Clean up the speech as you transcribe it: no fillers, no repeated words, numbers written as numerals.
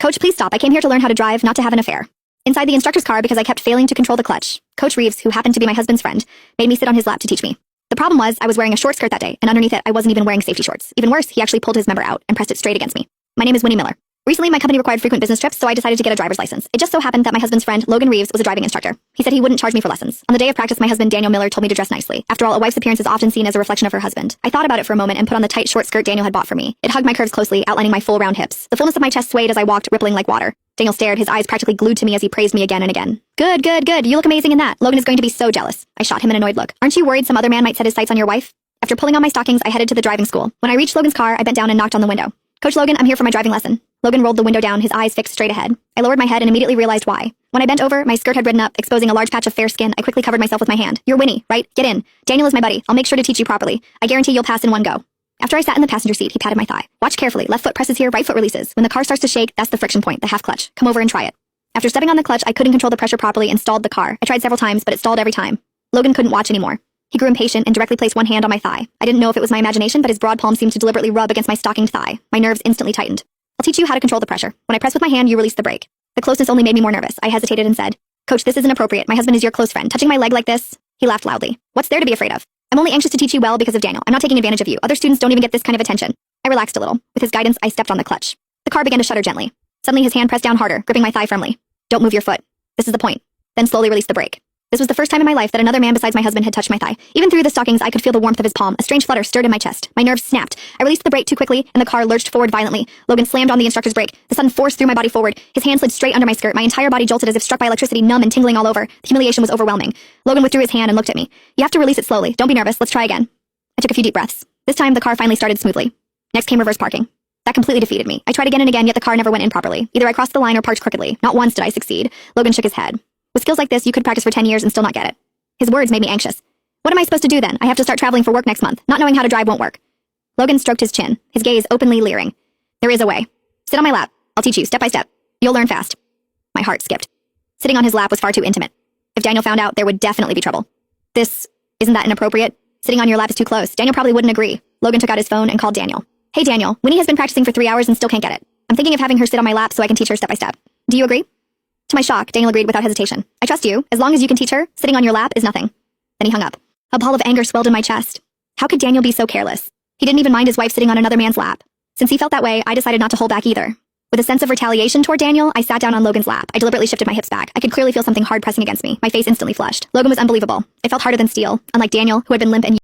Coach, please stop. I came here to learn how to drive, not to have an affair. Inside the instructor's car because I kept failing to control the clutch. Coach Reeves, who happened to be my husband's friend, made me sit on his lap to teach me. The problem was I was wearing a short skirt that day, and underneath it I wasn't even wearing safety shorts. Even worse, he actually pulled his member out and pressed it straight against me. My name is Winnie Miller. Recently, my company required frequent business trips, so I decided to get a driver's license. It just so happened that my husband's friend, Logan Reeves, was a driving instructor. He said he wouldn't charge me for lessons. On the day of practice, my husband, Daniel Miller, told me to dress nicely. After all, a wife's appearance is often seen as a reflection of her husband. I thought about it for a moment and put on the tight short skirt Daniel had bought for me. It hugged my curves closely, outlining my full round hips. The fullness of my chest swayed as I walked, rippling like water. Daniel stared, his eyes practically glued to me as he praised me again and again. Good, good, good. You look amazing in that. Logan is going to be so jealous. I shot him an annoyed look. Aren't you worried some other man might set his sights on your wife? After pulling on my stockings, I headed to the driving school. When I reached Logan's car, I bent down and knocked on the window. Coach Logan, I'm here for my driving lesson. Logan rolled the window down, his eyes fixed straight ahead. I lowered my head and immediately realized why. When I bent over, my skirt had ridden up, exposing a large patch of fair skin. I quickly covered myself with my hand. You're Winnie, right? Get in. Daniel is my buddy. I'll make sure to teach you properly. I guarantee you'll pass in one go. After I sat in the passenger seat, he patted my thigh. Watch carefully. Left foot presses here, right foot releases. When the car starts to shake, that's the friction point, the half clutch. Come over and try it. After stepping on the clutch, I couldn't control the pressure properly and stalled the car. I tried several times, but it stalled every time. Logan couldn't watch anymore. He grew impatient and directly placed one hand on my thigh. I didn't know if it was my imagination, but his broad palm seemed to deliberately rub against my stockinged thigh. My nerves instantly tightened. I'll teach you how to control the pressure. When I press with my hand, you release the brake. The closeness only made me more nervous. I hesitated and said, Coach, this isn't appropriate. My husband is your close friend. Touching my leg like this? He laughed loudly. What's there to be afraid of? I'm only anxious to teach you well because of Daniel. I'm not taking advantage of you. Other students don't even get this kind of attention. I relaxed a little. With his guidance, I stepped on the clutch. The car began to shudder gently. Suddenly, his hand pressed down harder, gripping my thigh firmly. Don't move your foot. This is the point. Then slowly release the brake. This was the first time in my life that another man besides my husband had touched my thigh. Even through the stockings, I could feel the warmth of his palm. A strange flutter stirred in my chest. My nerves snapped. I released the brake too quickly, and the car lurched forward violently. Logan slammed on the instructor's brake. The sudden force threw my body forward. His hand slid straight under my skirt. My entire body jolted as if struck by electricity, numb and tingling all over. The humiliation was overwhelming. Logan withdrew his hand and looked at me. You have to release it slowly. Don't be nervous. Let's try again. I took a few deep breaths. This time, the car finally started smoothly. Next came reverse parking. That completely defeated me. I tried again and again, yet the car never went in properly. Either I crossed the line or parked crookedly. Not once did I succeed. Logan shook his head. With skills like this, you could practice for 10 years and still not get it. His words made me anxious. What am I supposed to do then? I have to start traveling for work next month. Not knowing how to drive won't work. Logan stroked his chin, his gaze openly leering. There is a way. Sit on my lap. I'll teach you, step by step. You'll learn fast. My heart skipped. Sitting on his lap was far too intimate. If Daniel found out, there would definitely be trouble. Isn't that inappropriate? Sitting on your lap is too close. Daniel probably wouldn't agree. Logan took out his phone and called Daniel. Hey Daniel, Winnie has been practicing for 3 hours and still can't get it. I'm thinking of having her sit on my lap so I can teach her step by step. Do you agree? To my shock, Daniel agreed without hesitation. I trust you. As long as you can teach her, sitting on your lap is nothing. Then he hung up. A ball of anger swelled in my chest. How could Daniel be so careless? He didn't even mind his wife sitting on another man's lap. Since he felt that way, I decided not to hold back either. With a sense of retaliation toward Daniel, I sat down on Logan's lap. I deliberately shifted my hips back. I could clearly feel something hard pressing against me. My face instantly flushed. Logan was unbelievable. It felt harder than steel. Unlike Daniel, who had been limp and